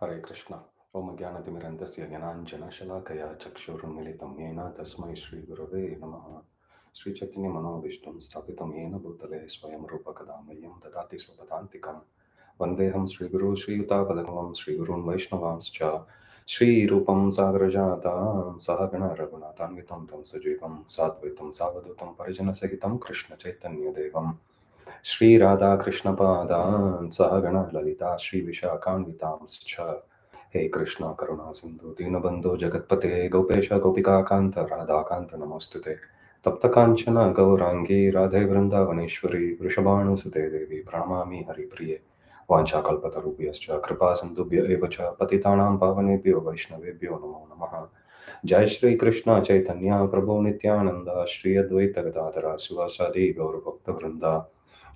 Hare Krishna. Om Jnanatimirandasya Jnananjana Shalakaya Chakshurunmilitam Yena Tasmai Shri Gurave Namaha. Sri Chaitanya Manobishtam Sthapitam Yena Bhutale Swayam Rupa Kadamayam Dadati Swapadantikam Vandeham Sri Guru Sri Yutapadakam Sri Gurun Vaishnavanscha Sri Rupam Sagarajata Sahagana Raghunatanvitam Tam Sajivam Sadvaitam Savadutam Parijana Sahitam Krishna Chaitanya Devam Shri Radha Krishna Padan Sahagana Lalita Shri Vishakhanvitamscha Hey Krishna Karuna Sindhu Dinabandhu Jagatpate Gopesha Gopika Kanta Radha Kanta Namostute Tapta Kanchana Gaurangi Radhe Vrindavaneshwari Vrishabhanu Sute Devi Pranamami Hari Priye Vancha Kalpatarubhyascha Kripa Sindhubhya Evacha Patitanam Pavanebhyo Vaishnavebhyo Namo Namaha Jai Shri Krishna Chaitanya Prabhu Nityananda Shri Advaita Gadadhara Sivasadi Gaur Bhakta Vrinda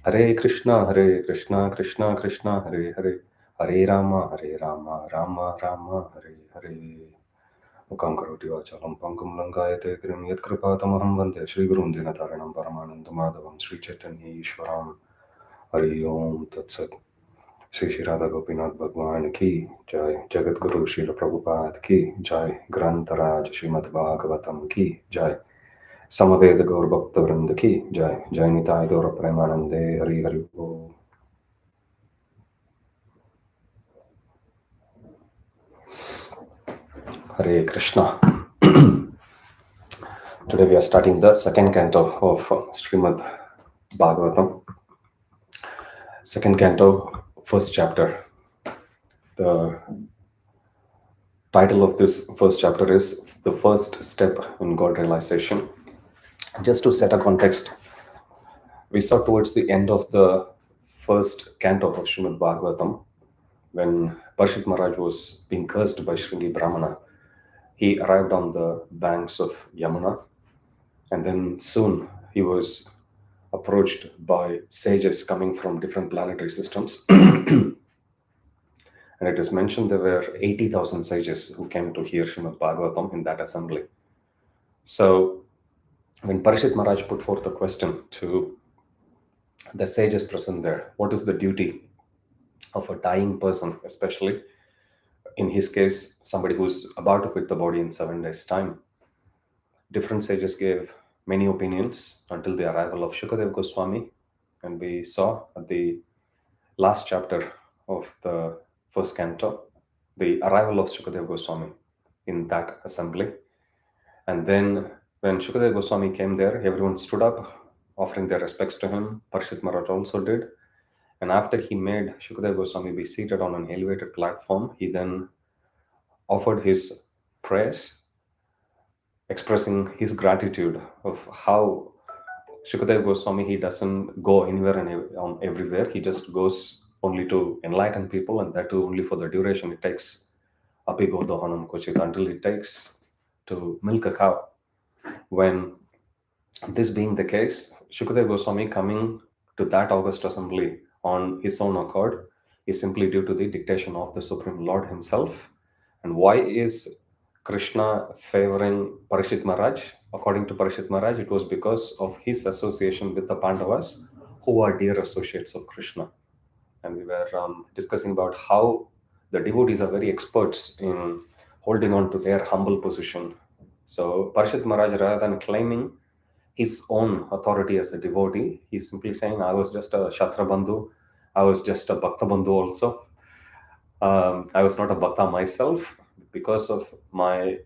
Hare Krishna, Krishna Krishna, Hare Hare, Hare Rama, Rama Rama, Hare Hare. Mukam karoti vachalam pangum langayate kirim yat kripatamaham vande Shri Gurun Dinataranam Paramananda Madhavam Shri Chaitanya Ishwaram Hari Om Tat Sat. Shri Shri Radha Gopinath Bhagwan ki Jai, Jagat Guru Srila Prabhupada ki Jai, Grantaraj Srimad Bhagavatam ki Jai, Samaveda Gaur Bhakta Vrinda ki Jai, Jai Nitai Gaur Premanande Hari Hari Om. Hare Krishna. Today we are starting the second canto of Srimad Bhagavatam. Second canto, first chapter. The title of this first chapter is The First Step in God Realization. Just to set a context, we saw towards the end of the first canto of Srimad Bhagavatam, when Parshit Maharaj was being cursed by Shringi Brahmana, he arrived on the banks of Yamuna, and then soon he was approached by sages coming from different planetary systems. And it is mentioned there were 80,000 sages who came to hear Srimad Bhagavatam in that assembly. So when Parishit Maharaj put forth a question to the sages present there, what is the duty of a dying person, especially in his case, somebody who's about to quit the body in 7 days' time? Different sages gave many opinions until the arrival of Shukadev Goswami, and we saw at the last chapter of the first canto the arrival of Shukadev Goswami in that assembly. And then when Shukadev Goswami came there, everyone stood up, offering their respects to him. Parshit Maharaj also did. And after he made Shukadev Goswami be seated on an elevated platform, he then offered his prayers, expressing his gratitude of how Shukadev Goswami, he doesn't go anywhere and everywhere. He just goes only to enlighten people, and that too only for the duration it takes. Apigo dohanam kochit, until it takes to milk a cow. When this being the case, Shukadev Goswami coming to that august assembly on his own accord is simply due to the dictation of the Supreme Lord himself. And why is Krishna favoring Parishit Maharaj? According to Parishit Maharaj, it was because of his association with the Pandavas, who are dear associates of Krishna. And we were discussing about how the devotees are very experts in holding on to their humble position. So Parishit Maharaj, rather than claiming his own authority as a devotee, he's simply saying, I was just a Shatra Bandhu, I was just a Bhakta Bandhu also. I was not a Bhakta myself. Because of my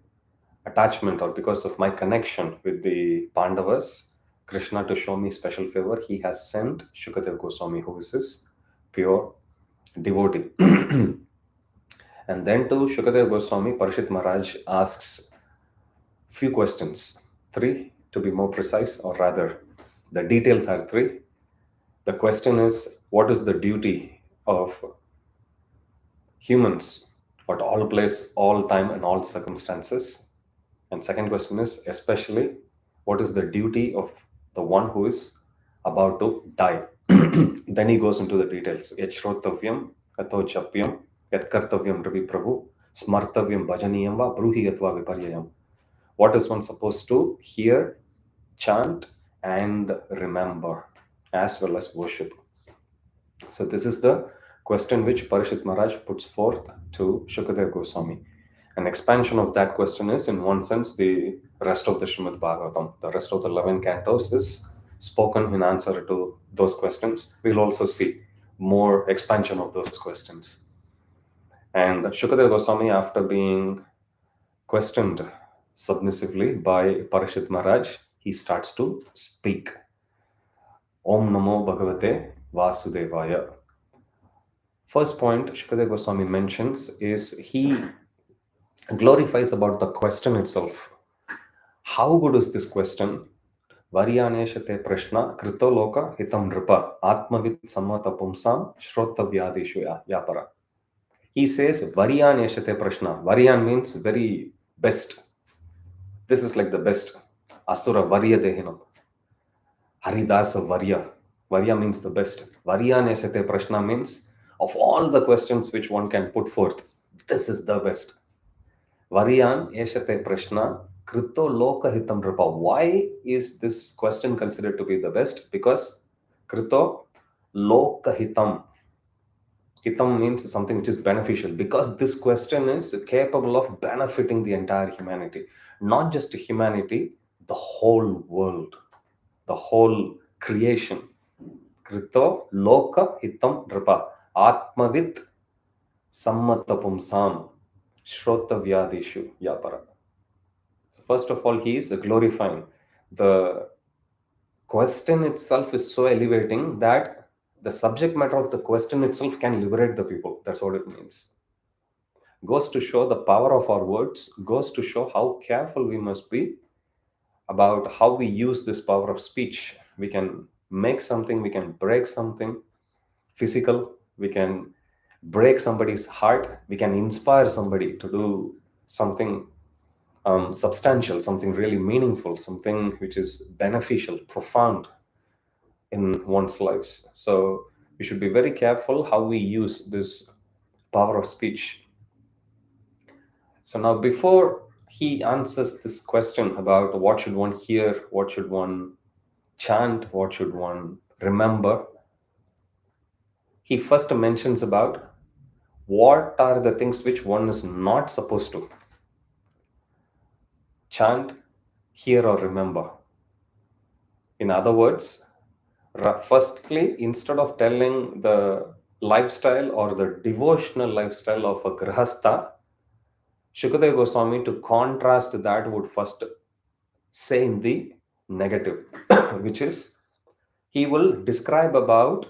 attachment or because of my connection with the Pandavas, Krishna, to show me special favor, he has sent Shukadev Goswami, who is his pure devotee. And then to Shukadev Goswami, Parishit Maharaj asks few questions, 3 to be more precise, or rather, the details are 3. The question is, what is the duty of humans at all place, all time, and all circumstances? And second question is, especially, what is the duty of the one who is about to die? Then he goes into the details. Yat shrotavyam, ato chapyam, yat kartavyam ravi prabhu, smartavyam bhajaniyam va bruhi yatva viparyayam. What is one supposed to hear, chant, and remember, as well as worship? So this is the question which Parishit Maharaj puts forth to Shukadev Goswami. An expansion of that question is, in one sense, the rest of the Srimad Bhagavatam. The rest of the 11 cantos is spoken in answer to those questions. We'll also see more expansion of those questions. And Shukadev Goswami, after being questioned submissively by Parishit Maharaj, he starts to speak. Om Namo Bhagavate Vasudevaya. First point Shukadev Goswami mentions is he glorifies about the question itself. How good is this question? Varyaneshate prashna krito loka hitam nripa atmavit sammata pumsam shrotavyadishu yapara. He says Varyaneshate prashna. Varyan means very best. This is like the best. Asura Varya Dehinam. Haridasa Varya. Varya means the best. Varyaneshate prashna means of all the questions which one can put forth, this is the best. Varyan Eshate Prashna Krito Loka Hitam Nripa. Why is this question considered to be the best? Because Krito Loka Hitam. Hitam means something which is beneficial. Because this question is capable of benefiting the entire humanity. Not just humanity, the whole world, the whole creation. Krito Loka Hitam Nripa. Atmavit Sammatapumsam Shrotavyadishu Yapara. So first of all, he is glorifying. The question itself is so elevating that the subject matter of the question itself can liberate the people. That's what it means. Goes to show the power of our words, goes to show how careful we must be about how we use this power of speech. We can make something, we can break something physical, we can break somebody's heart, we can inspire somebody to do something substantial, something really meaningful, something which is beneficial, profound in one's lives. So we should be very careful how we use this power of speech. So now, before he answers this question about what should one hear, what should one chant, what should one remember, he first mentions about what are the things which one is not supposed to chant, hear, or remember. In other words, firstly, instead of telling the lifestyle or the devotional lifestyle of a grihastha, Shukadeva Goswami, to contrast that, would first say in the negative, which is he will describe about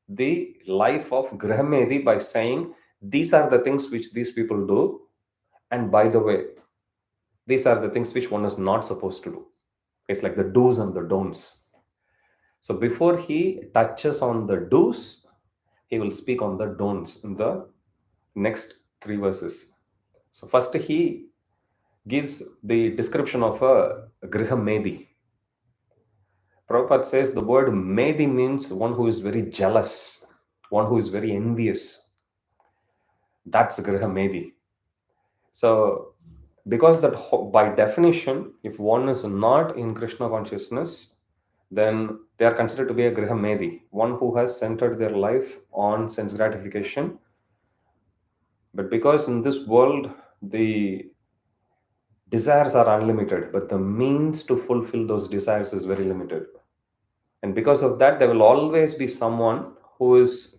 the life of Grihamedi by saying these are the things which these people do, and by the way, these are the things which one is not supposed to do. It's like the do's and the don'ts. So before he touches on the do's, he will speak on the don'ts in the next 3 verses. So first he gives the description of a Griha Medi. Prabhupada says the word Medi means one who is very jealous, one who is very envious. That's Griha Medi. So because that by definition, if one is not in Krishna consciousness, then they are considered to be a Griha Medi, one who has centered their life on sense gratification. But because in this world, the desires are unlimited, but the means to fulfill those desires is very limited. And because of that, there will always be someone who is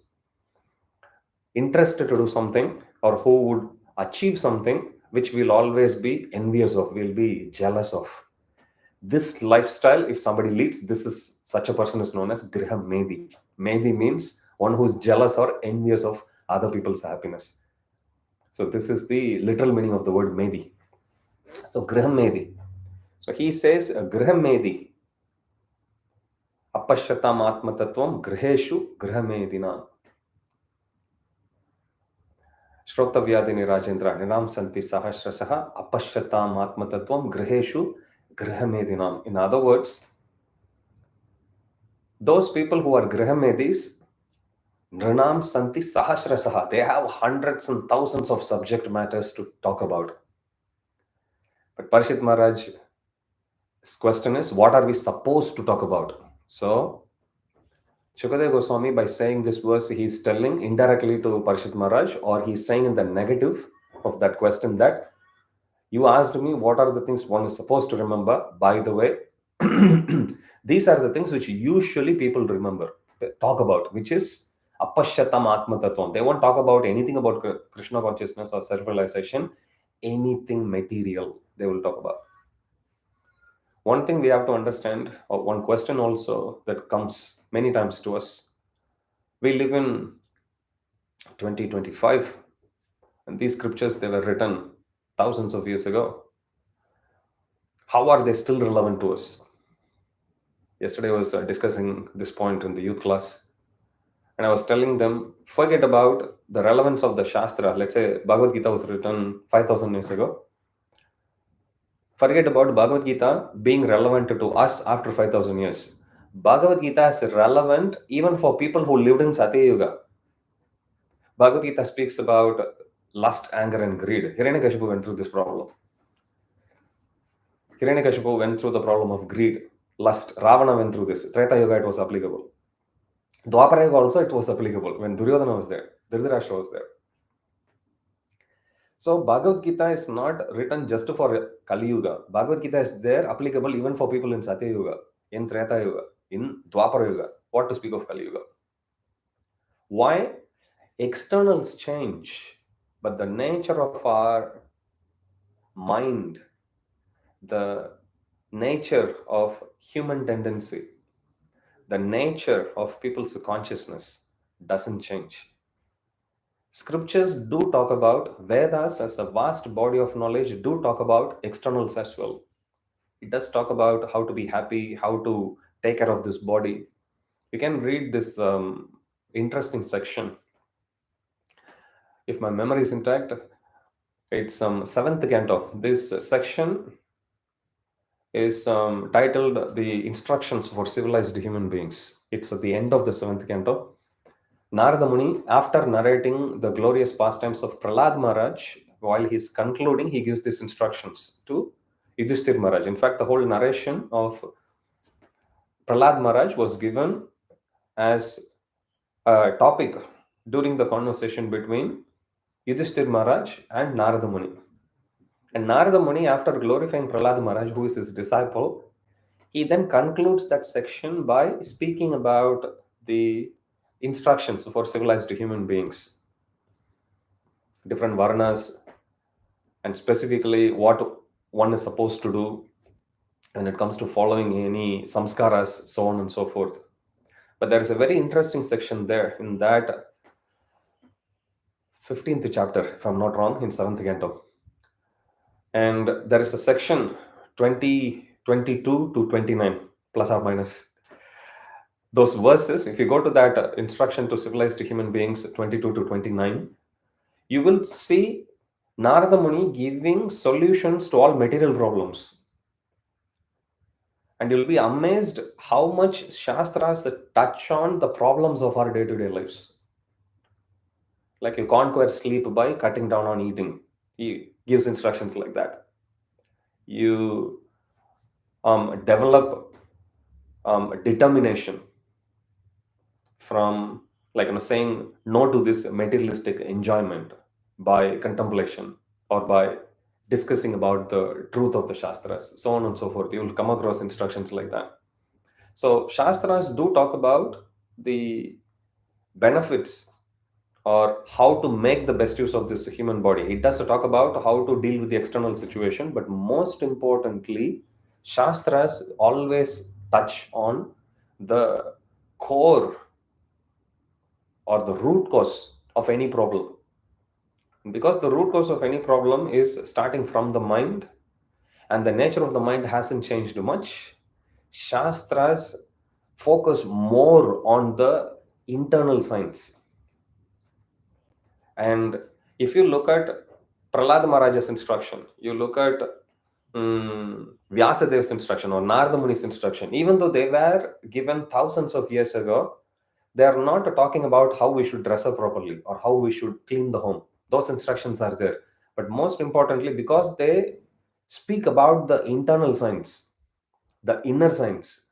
interested to do something or who would achieve something which we'll always be envious of, we'll be jealous of. This lifestyle, if somebody leads, this is such a person is known as Griha Medi. Medi means one who is jealous or envious of other people's happiness. So this is the literal meaning of the word Medi. So Griha Medi. So he says Griha Medi. Apashyatam atmatattvam griheshu grihamedina. Shrotavyadini Rajendra Ninam Santi Sahasrasaha Apashyatam atmatattvam griheshu grihamedinam. In other words, those people who are grihamedis, Nrinam Santi Sahasrasaha, they have hundreds and thousands of subject matters to talk about. But Parishit Maharaj's question is, what are we supposed to talk about? So Shukadeva Goswami, by saying this verse, he's telling indirectly to Parishit Maharaj, or he's saying in the negative of that question that you asked me what are the things one is supposed to remember. By the way, these are the things which usually people remember, talk about, which is apashyatam atma tattvam. They won't talk about anything about Krishna consciousness or self-realization, anything material they will talk about. One thing we have to understand, or one question also that comes many times to us, we live in 2025, and these scriptures, they were written thousands of years ago. How are they still relevant to us? Yesterday I was discussing this point in the youth class, and I was telling them, forget about the relevance of the Shastra. Let's say Bhagavad Gita was written 5,000 years ago. Forget about Bhagavad Gita being relevant to us after 5,000 years. Bhagavad Gita is relevant even for people who lived in Satya Yuga. Bhagavad Gita speaks about lust, anger, and greed. Hiranyakashipu went through this problem. Hiranyakashipu went through the problem of greed, lust. Ravana went through this. Treta Yuga, it was applicable. Dwapara Yuga also, it was applicable when Duryodhana was there, Dhritarashtra was there. So Bhagavad Gita is not written just for Kali Yuga. Bhagavad Gita is there applicable even for people in Satya Yuga, in Treta Yuga, in Dwapara Yuga. What to speak of Kali Yuga? Why? Externals change, but the nature of our mind, the nature of human tendency, the nature of people's consciousness doesn't change. Scriptures do talk about, Vedas as a vast body of knowledge do talk about externals as well. It does talk about how to be happy, how to take care of this body. You can read this interesting section. If my memory is intact, it's seventh canto. This section is titled The Instructions for Civilized Human Beings. It's at the end of the seventh canto. Narada Muni, after narrating the glorious pastimes of Prahlad Maharaj, while he's concluding, he gives these instructions to Yudhishthir Maharaj. In fact, the whole narration of Prahlad Maharaj was given as a topic during the conversation between Yudhishthir Maharaj and Narada Muni. And Narada Muni, after glorifying Prahlad Maharaj, who is his disciple, he then concludes that section by speaking about the instructions for civilized human beings, different varnas, and specifically what one is supposed to do when it comes to following any samskaras, so on and so forth. But there is a very interesting section there in that 15th chapter, if I'm not wrong, in 7th canto. And there is a section 22 to 29, plus or minus. Those verses, if you go to that instruction to civilized human beings, 22 to 29, you will see Narada Muni giving solutions to all material problems. And you'll be amazed how much Shastras touch on the problems of our day-to-day lives. Like you conquer sleep by cutting down on eating. He gives instructions like that. You develop determination from, like, saying no to this materialistic enjoyment by contemplation or by discussing about the truth of the Shastras, so on and so forth. You will come across instructions like that. So Shastras do talk about the benefits or how to make the best use of this human body. It does talk about how to deal with the external situation, but most importantly, Shastras always touch on the core or the root cause of any problem. Because the root cause of any problem is starting from the mind, and the nature of the mind hasn't changed much, Shastras focus more on the internal science. And if you look at Prahlad Maharaj's instruction, you look at Vyasadev's instruction or Narada Muni's instruction, even though they were given thousands of years ago, they are not talking about how we should dress up properly or how we should clean the home. Those instructions are there. But most importantly, because they speak about the internal science, the inner science,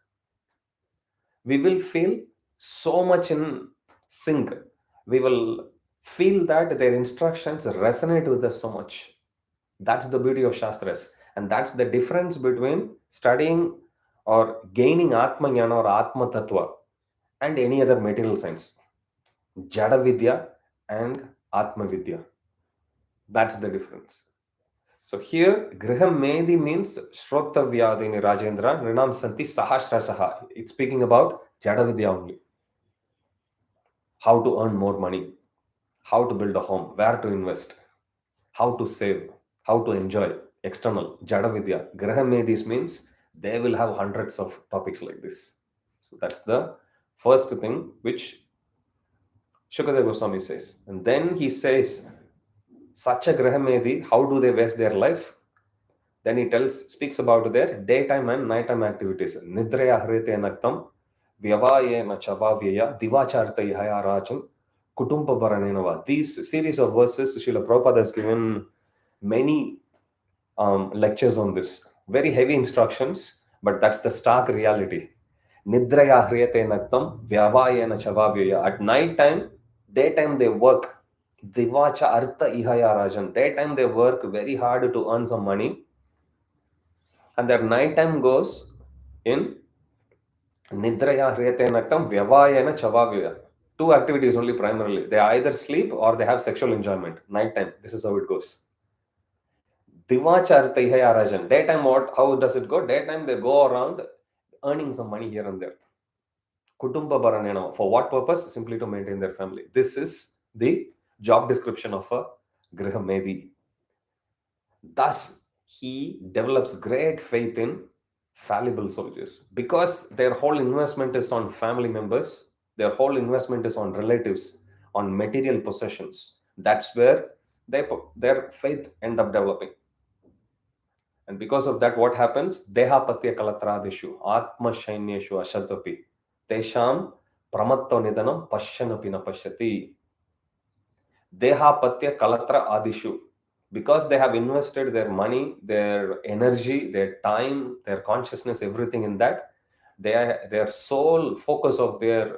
we will feel so much in sync. We will feel that their instructions resonate with us so much. That's the beauty of Shastras. And that's the difference between studying or gaining Atma Jnana or Atma Tattva and any other material science. Jada Vidya and Atma Vidya. That's the difference. So here, Griham Medi means Shrotavyadini Rajendra, Nrinam Santi Sahasrasaha. It's speaking about Jada Vidya only. How to earn more money, how to build a home, where to invest, how to save, how to enjoy external. Jada Vidya. Griham Medis means they will have hundreds of topics like this. So that's the first thing which Shukadeva Goswami says. And then he says, such a Grahamedi, how do they waste their life? Then he speaks about their daytime and nighttime activities. Nidraya hrete naktam, vyavayena chavavyaya, divacharta ihayaracham, kutumpa baranenava. These series of verses, Srila Prabhupada has given many lectures on this. Very heavy instructions, but that's the stark reality. Nidraya hriyate naktam vyavayena chavavyaya. At night time, daytime they work. Divacha artha ihaya rajan. Daytime they work very hard to earn some money, and their night time goes in nidraya hriyate naktam vyavayena chavavyaya. Two activities only primarily. They either sleep or they have sexual enjoyment. Night time. This is how it goes. Divacharta ihaya. Daytime, what? How does it go? Daytime, they go around earning some money here and there. Kutumba Baranena. For what purpose? Simply to maintain their family. This is the job description of a Grihamedi. Thus, he develops great faith in fallible soldiers because their whole investment is on family members, their whole investment is on relatives, on material possessions. That's where their faith end up developing. And because of that, what happens? Dehapatya kalatradishu, atma shainyeshu ashatapi, tesham pramatto nidanam pashyanapi na pashyati. Dehapatya kalatra adishu. Because they have invested their money, their energy, their time, their consciousness, everything in that, their sole focus of their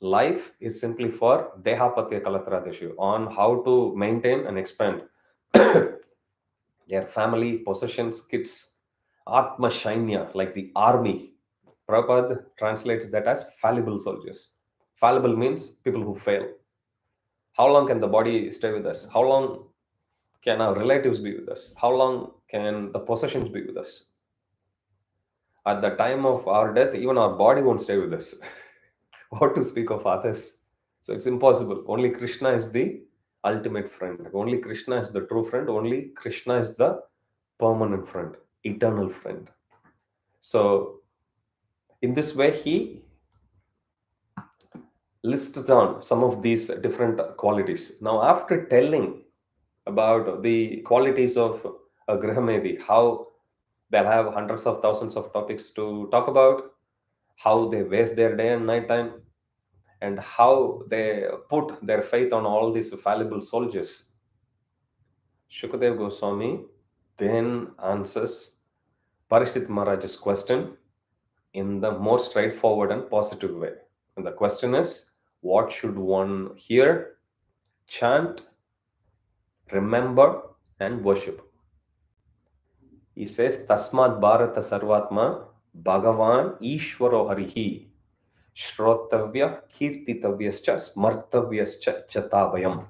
life is simply for Dehapatya kalatradishu, on how to maintain and expand their family, possessions, kids. Atma Shainya, like the army. Prabhupada translates that as fallible soldiers. Fallible means people who fail. How long can the body stay with us? How long can our relatives be with us? How long can the possessions be with us? At the time of our death, even our body won't stay with us. What to speak of others? So it's impossible. Only Krishna is the ultimate friend. Only Krishna is the true friend. Only Krishna is the permanent friend, eternal friend. So in this way, he lists down some of these different qualities. Now, after telling about the qualities of a Grihamedi, how they'll have hundreds of thousands of topics to talk about, how they waste their day and night time, and how they put their faith on all these fallible soldiers, Shukadev Goswami then answers Parishit Maharaj's question in the more straightforward and positive way. And the question is, what should one hear, chant, remember, and worship? He says, Tasmat Bharata Sarvatma Bhagavan Ishvaro Harihi Shrotavya Kirtitavyascha Smartavyascha Chatabhayam.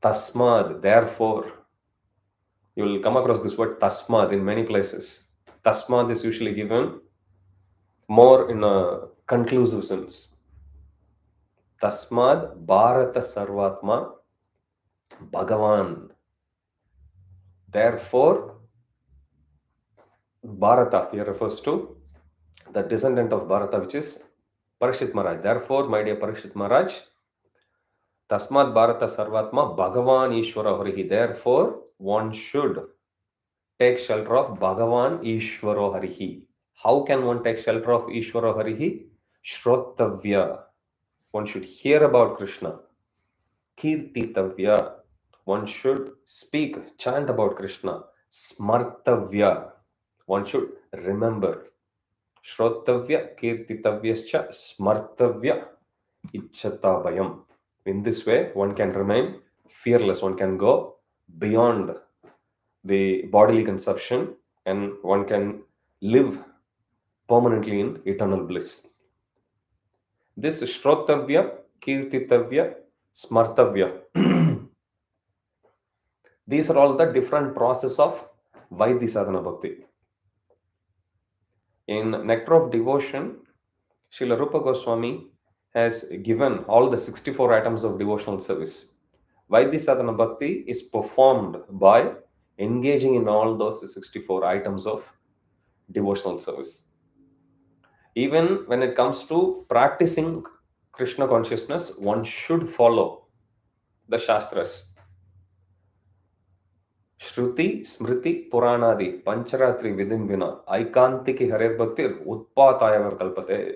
Tasmad, therefore. You will come across this word Tasmad in many places. Tasmad is usually given more in a conclusive sense. Tasmad Bharata Sarvatma Bhagavan. Therefore, Bharata here refers to the descendant of Bharata, which is Parishit Maharaj. Therefore, my dear Parishit Maharaj, Tasmat Bharata Sarvatma Bhagavan Ishvara Harihi. Therefore, one should take shelter of Bhagavan Ishvaro Harihi. How can one take shelter of Ishvaro Harihi? Shrotavya. One should hear about Krishna. Kirtitavya. One should speak, chant about Krishna. Smartavya. One should remember. Shrotavya kirtitavyascha smartavya ichchatabayam. In this way, one can remain fearless, one can go beyond the bodily consumption, and one can live permanently in eternal bliss. This Shrotavya, Kirtitavya, Smartavya, these are all the different process of Vaidhi Sadhana Bhakti. In Nectar of Devotion, Srila Rupa Goswami has given all the 64 items of devotional service. Vaidhi Sadhana Bhakti is performed by engaging in all those 64 items of devotional service. Even when it comes to practicing Krishna consciousness, one should follow the Shastras. Shruti, Smriti, Puranadi, Pancharatri Vidin Vina, Aikantiki Harer Bhaktir, Utpatayava Kalpate.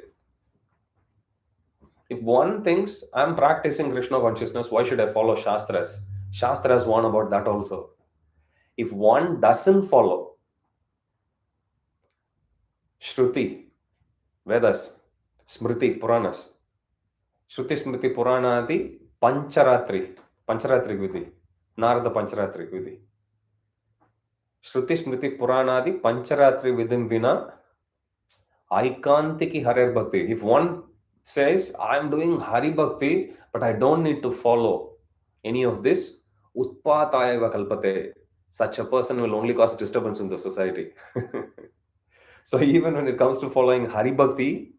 If one thinks I'm practicing Krishna consciousness, why should I follow Shastras? Shastras warn about that also. If one doesn't follow Shruti, Vedas, Smriti, Puranas, Shruti, Smriti, Puranadi, Pancharatri Vidhi, Narada Pancharatri Vidhi. Shruti, Smriti, Puranadi, Pancharatri Vidhin Vina, Aikantiki Harer Bhakti. If one says, I'm doing Hari Bhakti, but I don't need to follow any of this, Utpatayava Kalpate. Such a person will only cause disturbance in the society. So even when it comes to following Hari Bhakti,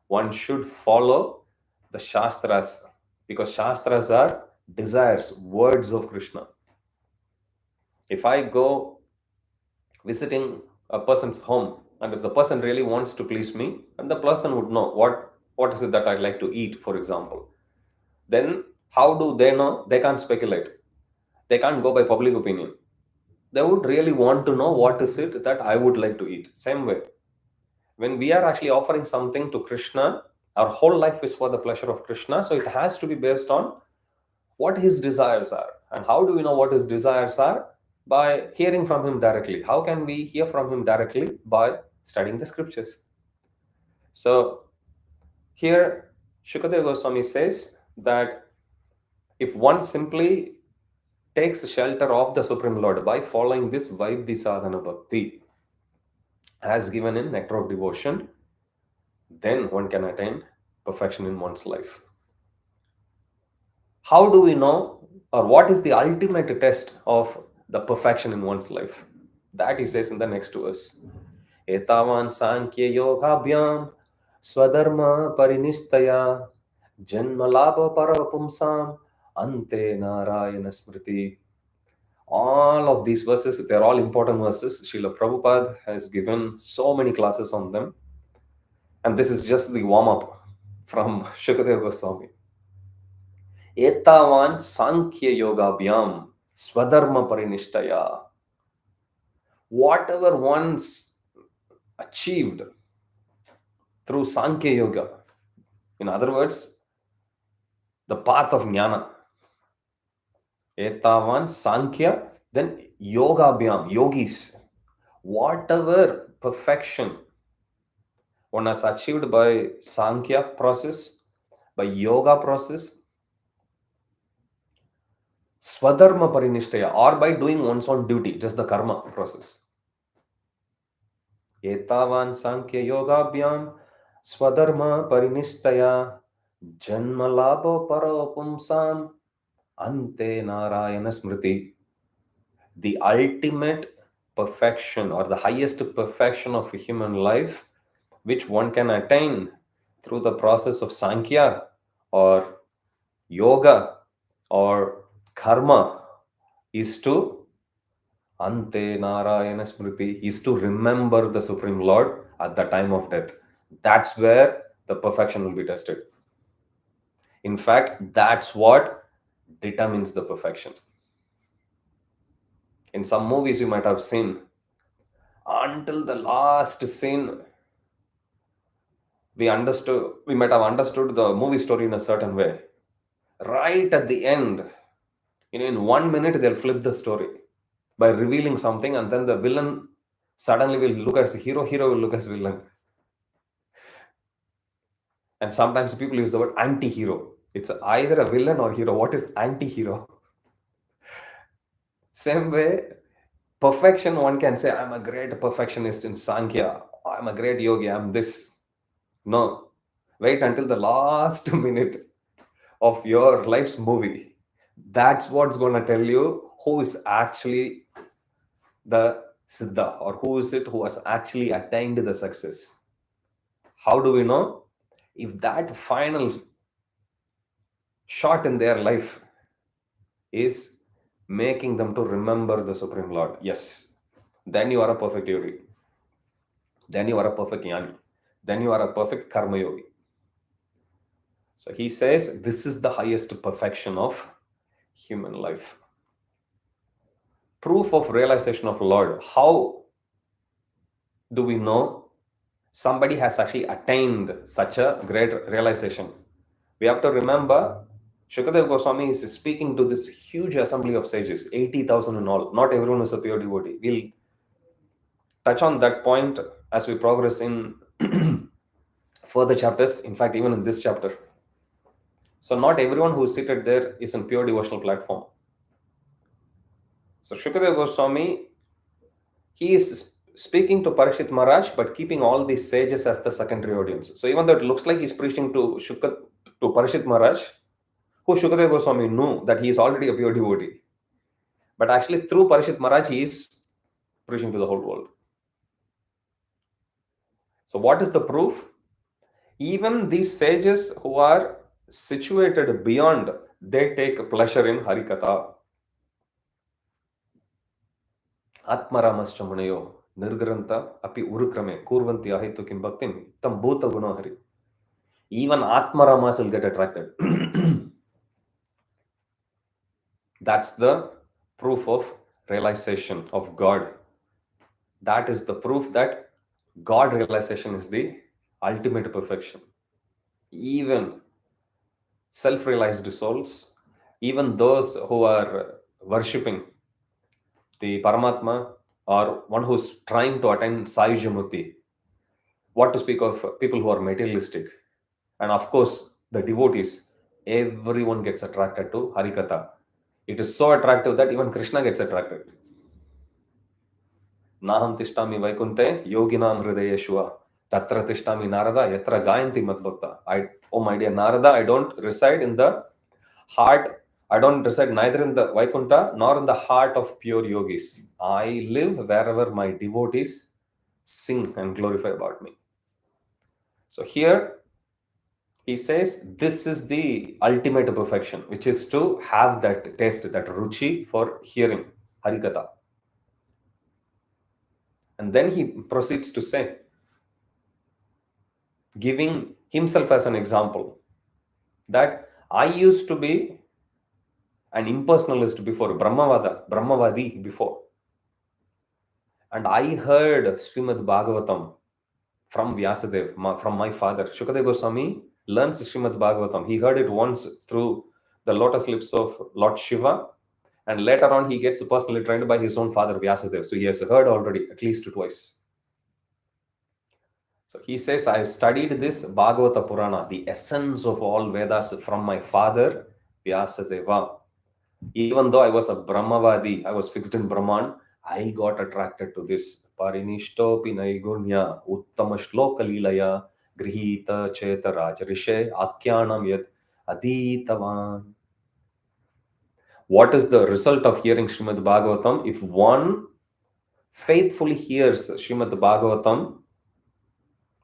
one should follow the Shastras, because Shastras are desires, words of Krishna. If I go visiting a person's home, and if the person really wants to please me, and the person would know what is it that I like to eat, for example, then how do they know? They can't speculate. They can't go by public opinion. They would really want to know what is it that I would like to eat. Same way, when we are actually offering something to Krishna, our whole life is for the pleasure of Krishna, so it has to be based on what his desires are. And how do we know what his desires are? By hearing from him directly. How can we hear from him directly? By studying the scriptures. So here Shukadeva Goswami says that if one simply takes shelter of the Supreme Lord by following this Vaidhi Sadhana Bhakti as given in Nectar of Devotion, then one can attain perfection in one's life. How do we know, or what is the ultimate test of the perfection in one's life? That he says in the next verse. Etavan Sankhya Yogabhyam Swadharma Parinistaya Janma Labha Parapumsam Ante Narayana Smriti. All of these verses, they're all important verses. Srila Prabhupada has given so many classes on them. And this is just the warm up from Shukadeva Goswami. Etavan Sankhya Yogabhyam Swadharma Parinishtaya. Whatever one's achieved through Sankhya Yoga, in other words, the path of jnana. Etavan Sankhya, then Yogabhyam, yogis. Whatever perfection one has achieved by Sankhya process, by yoga process, Swadharma Parinishtaya, or by doing one's own duty, just the karma process. Etavan Sankhya Yogabhyam Swadharma Parinistaya Janma Labha Parapumsam Ante Narayana Smriti. The ultimate perfection, or the highest perfection of a human life, which one can attain through the process of Sankhya or yoga or karma, is to Ante Narayana Smriti, is to remember the Supreme Lord at the time of death. That's where the perfection will be tested. In fact, that's what determines the perfection. In some movies you might have seen, until the last scene, we might have understood the movie story in a certain way. Right at the end, in 1 minute, they'll flip the story by revealing something, and then the villain suddenly will look as hero will look as villain. And sometimes people use the word anti-hero. It's either a villain or hero. What is anti-hero? Same way, perfection, one can say, I'm a great perfectionist in Sankhya. I'm a great yogi. I'm this. No. Wait until the last minute of your life's movie. That's what's going to tell you who is actually the Siddha, or who is it who has actually attained the success. How do we know? If that final shot in their life is making them to remember the Supreme Lord, yes, then you are a perfect yogi. Then you are a perfect jnani. Then you are a perfect karma yogi. So he says this is the highest perfection of human life. Proof of realization of Lord. How do we know somebody has actually attained such a great realization? We have to remember Shukadeva Goswami is speaking to this huge assembly of sages, 80,000 in all. Not everyone is a pure devotee. We'll touch on that point as we progress in further chapters. In fact, even in this chapter. So not everyone who is seated there is in pure devotional platform. So Shukadeva Goswami, he is speaking to Parikshit Maharaj, but keeping all these sages as the secondary audience. So even though it looks like he's preaching to Parikshit Maharaj, who Shukadeva Goswami knew that he is already a pure devotee. But actually through Parikshit Maharaj, he is preaching to the whole world. So what is the proof? Even these sages who are situated beyond, they take pleasure in Harikatha. Atmaramascha munayo nirgranta api urukrame kurvanti ahitu kim bhaktim tam bhuta gunohari. Even Atmaramas will get attracted. That's the proof of realization of God. That is the proof that God realization is the ultimate perfection. Even self-realized souls, even those who are worshipping the Paramatma, or one who's trying to attain Sayuja Mukti, what to speak of people who are materialistic, and of course the devotees, everyone gets attracted to Harikatha. It is so attractive that even Krishna gets attracted. Naham tishtami vaikunte yoginam hridayeshua tatra tishtami narada yatra gayanti madbhakta. Oh my dear Narada, I don't reside in the heart, I don't reside neither in the Vaikuntha nor in the heart of pure yogis. I live wherever my devotees sing and glorify about me. So here he says this is the ultimate perfection, which is to have that taste, that ruchi for hearing Harikatha. And then he proceeds to say, giving himself as an example, that I used to be an impersonalist before, Brahmavadi before. And I heard Srimad Bhagavatam from Vyasadev, from my father. Shukadeva Goswami learns Srimad Bhagavatam. He heard it once through the lotus lips of Lord Shiva, and later on he gets personally trained by his own father Vyasadev. So he has heard already at least twice. So he says, I have studied this Bhagavata Purana, the essence of all Vedas, from my father Vyasadeva. Even though I was a Brahmavadi, I was fixed in Brahman, I got attracted to this. Parinishtopi naigunya uttama shloka leelaya grihita cheta rajarishe akyanam yat aditavan. What is the result of hearing Srimad Bhagavatam? If one faithfully hears Srimad Bhagavatam,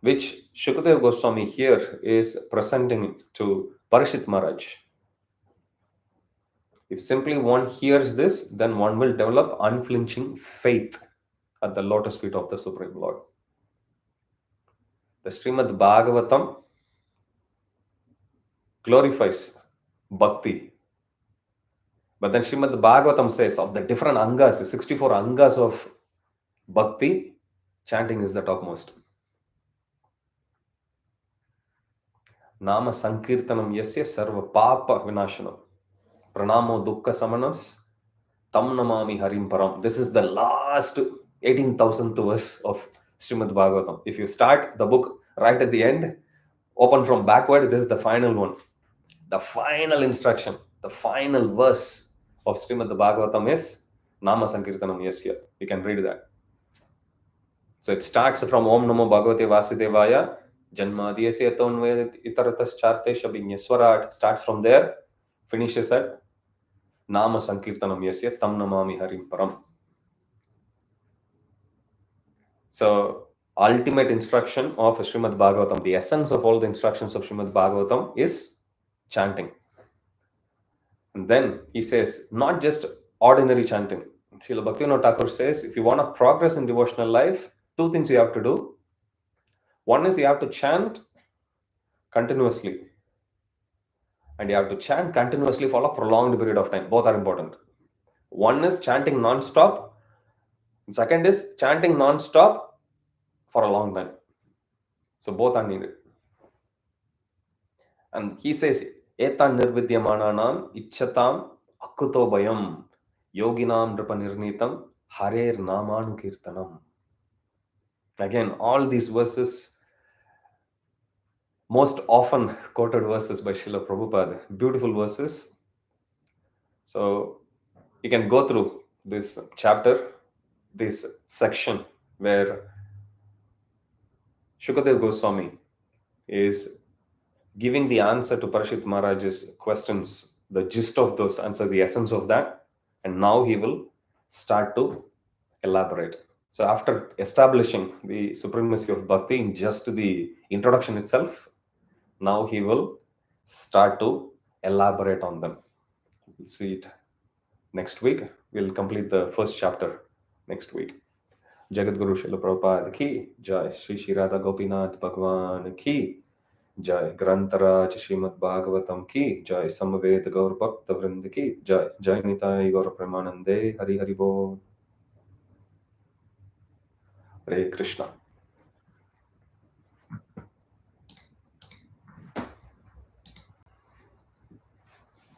which Shukadeva Goswami here is presenting to Parikshit Maharaj, if simply one hears this, then one will develop unflinching faith at the lotus feet of the Supreme Lord. The Srimad Bhagavatam glorifies bhakti. But then Srimad Bhagavatam says of the different angas, the 64 angas of bhakti, chanting is the topmost. Nama Sankirtanam Yasya Sarva Papa Vinashanam Pranamo Dukkha Samanas Tam Namami Harim Param. This is the last 18,000th verse of Srimad Bhagavatam. If you start the book right at the end, Open from backward, this is the final one. The final instruction, the final verse of Srimad Bhagavatam is Nama Sankirtanam Yasya. You can read that. So it starts from Om Namo Bhagavate Vasudevaya, Janmadiyasya Tonve Itaratas Charte Shabhinyaswarat. Starts from there, finishes at Nama Sankirtanam Yasya Tam Namami Harim Param. So, ultimate instruction of Srimad Bhagavatam, the essence of all the instructions of Srimad Bhagavatam is chanting. And then he says, not just ordinary chanting. Srila Bhaktivinoda Thakur says, if you want to progress in devotional life, two things you have to do. One is you have to chant continuously. And you have to chant continuously for a prolonged period of time. Both are important. One is chanting non-stop. Second is chanting non-stop for a long time. So both are needed. And he says, Etan nirvidyamananam ichchatam akuto bayam yoginam nripanirnitam harer namanu kirtanam. Again, all these verses, most often quoted verses by Srila Prabhupada, beautiful verses. So you can go through this chapter, this section where Shukadev Goswami is giving the answer to Parashit Maharaj's questions, the gist of those answers, the essence of that, and now he will start to elaborate. So after establishing the supremacy of bhakti in just the introduction itself, now he will start to elaborate on them. We'll see it next week. We'll complete the first chapter next week. Jagat Guru Srila Prabhupada ki jai, Sri Shri Radha Gopinath Bhagwan ki जय ग्रंथराज श्रीमद् भागवतम की जय समवेत गौर भक्त वृंद की जय जय निताय गौर प्रेमानंदे हरि हरि बोल हरे कृष्णा।